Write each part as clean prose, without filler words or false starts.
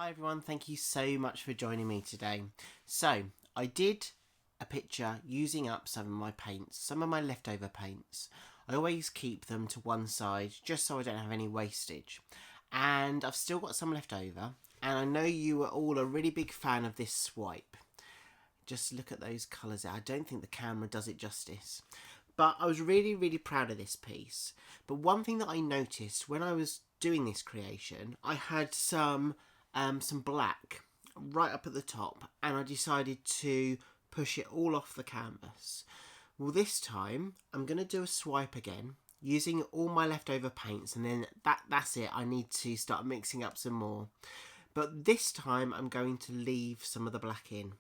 Hi everyone, thank you so much for joining me today. So, I did a picture using up some of my paints, some of my leftover paints. I always keep them to one side just so I don't have any wastage. And I've still got some left over, and I know you are all a really big fan of this swipe. Just look at those colours there. I don't think the camera does it justice. But I was really proud of this piece. But one thing that I noticed when I was doing this creation, I had some black right up at the top, and I decided to push it all off the canvas. Well, this time I'm going to do a swipe again using all my leftover paints, and then that's it. I need to start mixing up some more. But this time I'm going to leave some of the black in.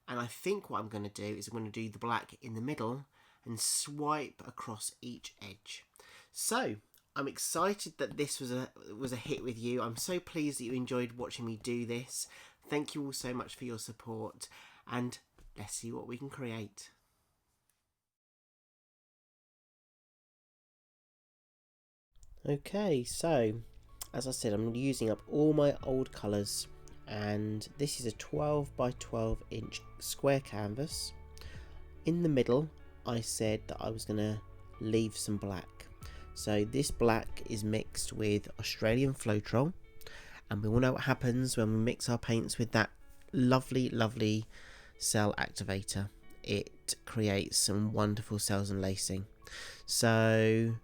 And I think what I'm going to do is I'm going to do the black in the middle and swipe across each edge. So I'm excited that this was a hit with you. I'm so pleased that you enjoyed watching me do this. Thank you all so much for your support, and let's see what we can create. Okay, so as I said, I'm using up all my old colours, and this is a 12 by 12 inch square canvas. In the middle, I said that I was going to leave some black. So this black is mixed with Australian Floetrol, and we all know what happens when we mix our paints with that lovely cell activator. It creates some wonderful cells and lacing. So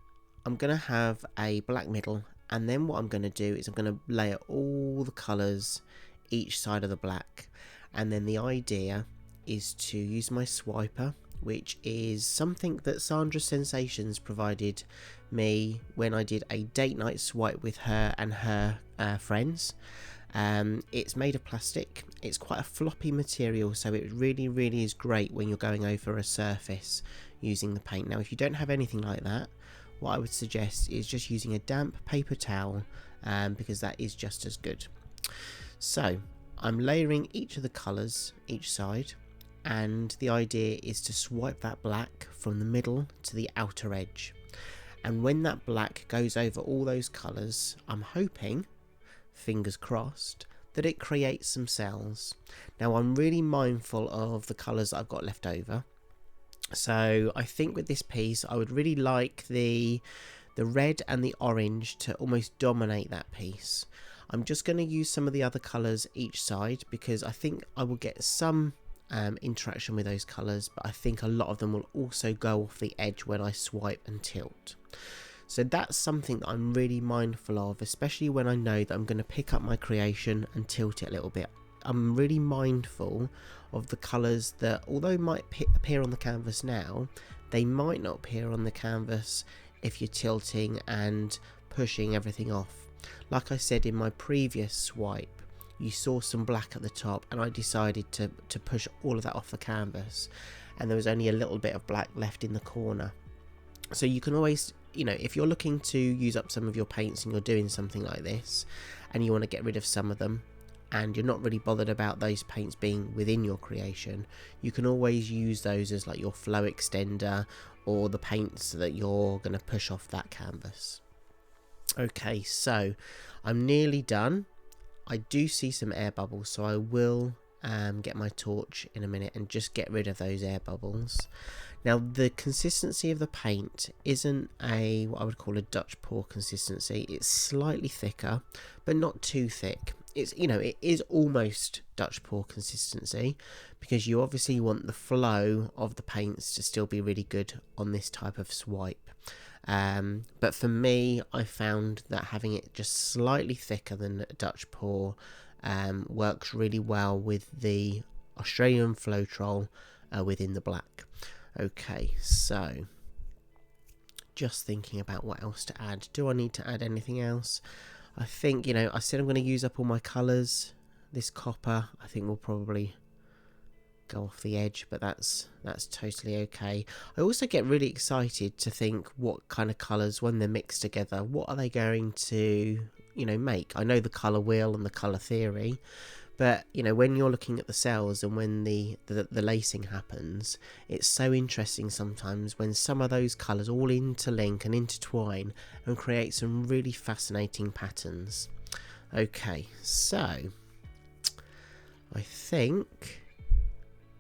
I'm going to have a black middle, and then what I'm going to do is I'm going to layer all the colours each side of the black, and then the idea is to use my swiper, which is something that Sandra Sensations provided me when I did a date night swipe with her and her friends. It's made of plastic. It's quite a floppy material, so it really is great when you're going over a surface using the paint. Now, if you don't have anything like that, what I would suggest is just using a damp paper towel, because that is just as good. So I'm layering each of the colours each side, and the idea is to swipe that black from the middle to the outer edge. And when that black goes over all those colours, I'm hoping, fingers crossed, that it creates some cells. Now, I'm really mindful of the colours that I've got left over, so I think with this piece I would really like the red and the orange to almost dominate that piece. I'm just going to use some of the other colours each side because I think I will get some interaction with those colours, but I think a lot of them will also go off the edge when I swipe and tilt. So that's something that I'm really mindful of, especially when I know that I'm going to pick up my creation and tilt it a little bit. I'm really mindful of the colours that, although might appear on the canvas now, they might not appear on the canvas if you're tilting and pushing everything off. Like I said in my previous swipe, you saw some black at the top, and I decided to push all of that off the canvas, and there was only a little bit of black left in the corner. So you can always, if you're looking to use up some of your paints and you're doing something like this and you want to get rid of some of them, and you're not really bothered about those paints being within your creation, you can always use those as like your flow extender or the paints that you're going to push off that canvas. Okay, so I'm nearly done. I do see some air bubbles, so I will get my torch in a minute and just get rid of those air bubbles. Now, the consistency of the paint isn't what I would call a Dutch pour consistency. It's slightly thicker, but not too thick. It is almost Dutch pour consistency, because you obviously want the flow of the paints to still be really good on this type of swipe. But for me, I found that having it just slightly thicker than Dutch pour works really well with the Australian Floetrol within the black. Okay, so just thinking about what else to add. Do I need to add anything else? I think, I said I'm going to use up all my colours. This copper, I think, will probably go off the edge, but that's totally okay. I also get really excited to think what kind of colours, when they're mixed together, what are they going to make. I know the colour wheel and the colour theory, but when you're looking at the cells and when the lacing happens, it's so interesting sometimes when some of those colours all interlink and intertwine and create some really fascinating patterns. Okay, so I think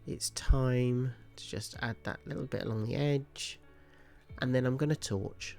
it's time to just add that little bit along the edge, and then I'm going to torch.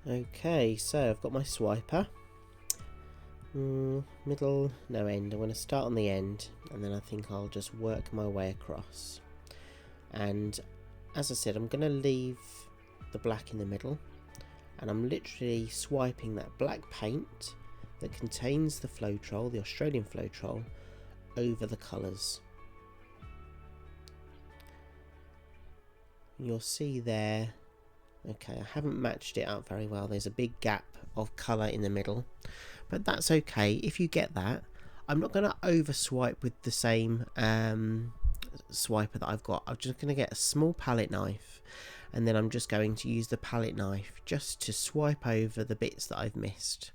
Okay, so I've got my swiper. Middle, no end. I'm going to start on the end, and then I think I'll just work my way across. And as I said, I'm going to leave the black in the middle, and I'm literally swiping that black paint that contains the Floetrol, the Australian Floetrol, over the colours. You'll see there. Okay, I haven't matched it up very well. There's a big gap of colour in the middle, but that's okay. If you get that, I'm not going to over swipe with the same swiper that I've got. I'm just going to get a small palette knife, and then I'm just going to use the palette knife just to swipe over the bits that I've missed.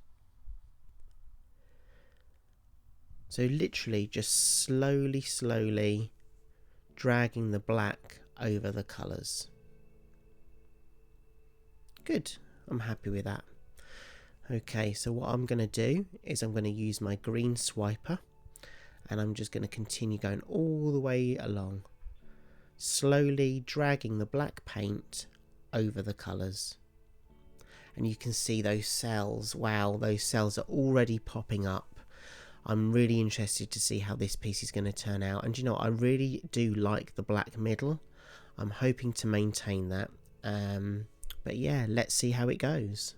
So literally just slowly dragging the black over the colours. Good, I'm happy with that. Okay, so what I'm going to do is I'm going to use my green swiper, and I'm just going to continue going all the way along, slowly dragging the black paint over the colours. And you can see those cells. Wow, those cells are already popping up. I'm really interested to see how this piece is going to turn out. And you know, I really do like the black middle. I'm hoping to maintain that. But yeah, let's see how it goes.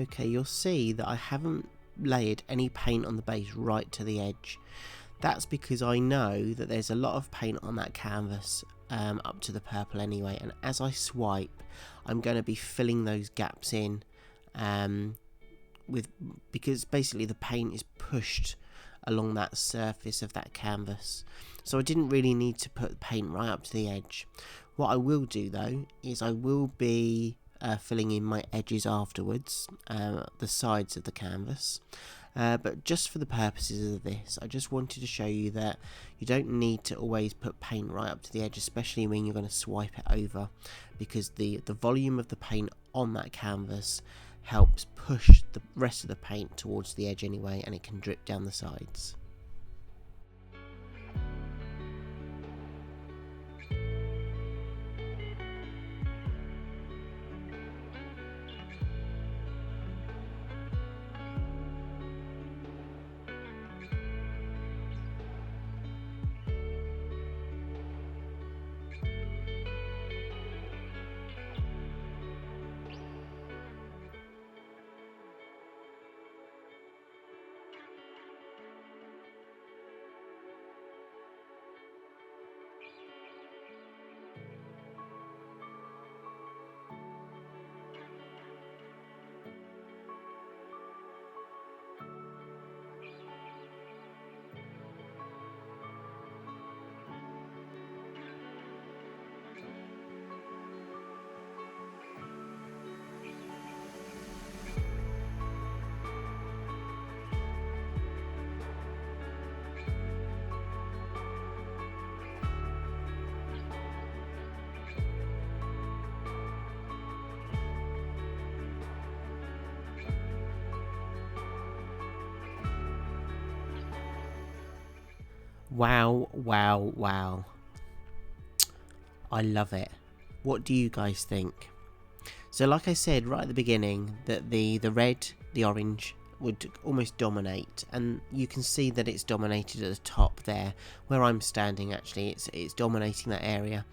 Okay, you'll see that I haven't layered any paint on the base right to the edge. That's because I know that there's a lot of paint on that canvas up to the purple anyway, and as I swipe I'm going to be filling those gaps in because basically the paint is pushed along that surface of that canvas, so I didn't really need to put paint right up to the edge. What I will do though is I will be filling in my edges afterwards, the sides of the canvas. But just for the purposes of this, I just wanted to show you that you don't need to always put paint right up to the edge, especially when you're going to swipe it over, because the volume of the paint on that canvas helps push the rest of the paint towards the edge anyway, and it can drip down the sides. Wow, wow, wow. I love it. What do you guys think? So like I said right at the beginning, that the red, the orange would almost dominate, and you can see that it's dominated at the top there, where I'm standing actually, it's dominating that area.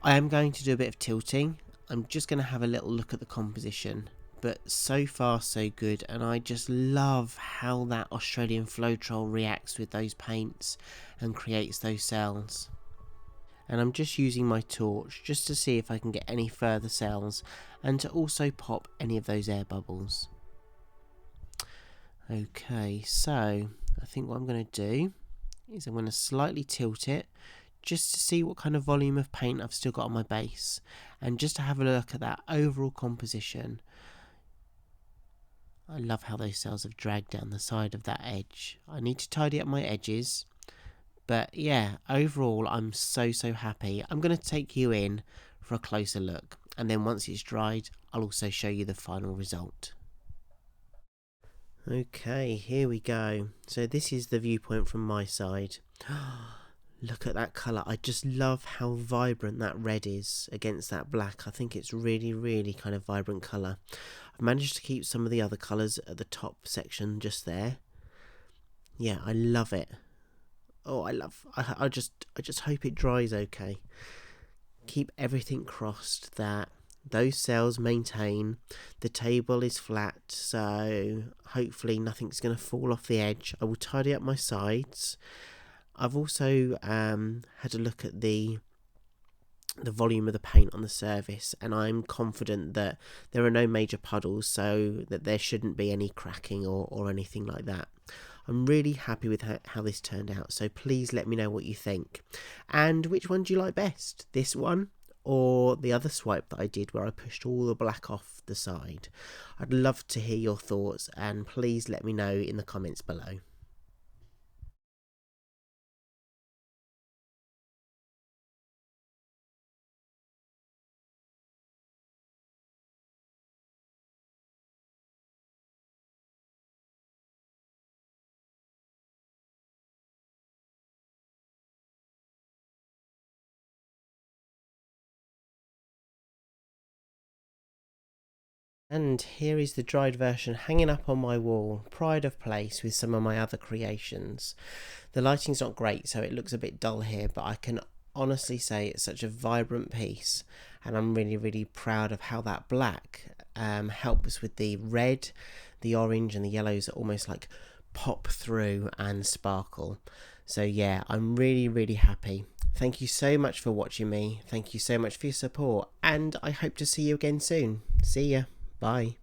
I am going to do a bit of tilting. I'm just going to have a little look at the composition, but so far so good, and I just love how that Australian Floetrol reacts with those paints and creates those cells. And I'm just using my torch just to see if I can get any further cells and to also pop any of those air bubbles. Okay, so I think what I'm going to do is I'm going to slightly tilt it just to see what kind of volume of paint I've still got on my base, and just to have a look at that overall composition. I love how those cells have dragged down the side of that edge. I need to tidy up my edges, but yeah, overall I'm so happy. I'm going to take you in for a closer look, and then once it's dried I'll also show you the final result. Okay, here we go. So this is the viewpoint from my side. Look at that colour. I just love how vibrant that red is against that black. I think it's really kind of vibrant colour. I've managed to keep some of the other colours at the top section just there. Yeah, I love it. Oh, I just hope it dries okay. Keep everything crossed that those cells maintain. The table is flat, so hopefully nothing's going to fall off the edge. I will tidy up my sides. I've also had a look at the volume of the paint on the surface, and I'm confident that there are no major puddles, so that there shouldn't be any cracking or anything like that. I'm really happy with how this turned out, so please let me know what you think. And which one do you like best? This one or the other swipe that I did where I pushed all the black off the side? I'd love to hear your thoughts, and please let me know in the comments below. And here is the dried version hanging up on my wall, pride of place with some of my other creations. The lighting's not great, so it looks a bit dull here, but I can honestly say it's such a vibrant piece, and I'm really proud of how that black helps with the red, the orange and the yellows that almost like pop through and sparkle. So yeah, I'm really happy. Thank you so much for watching me. Thank you so much for your support, and I hope to see you again soon. See ya. Bye.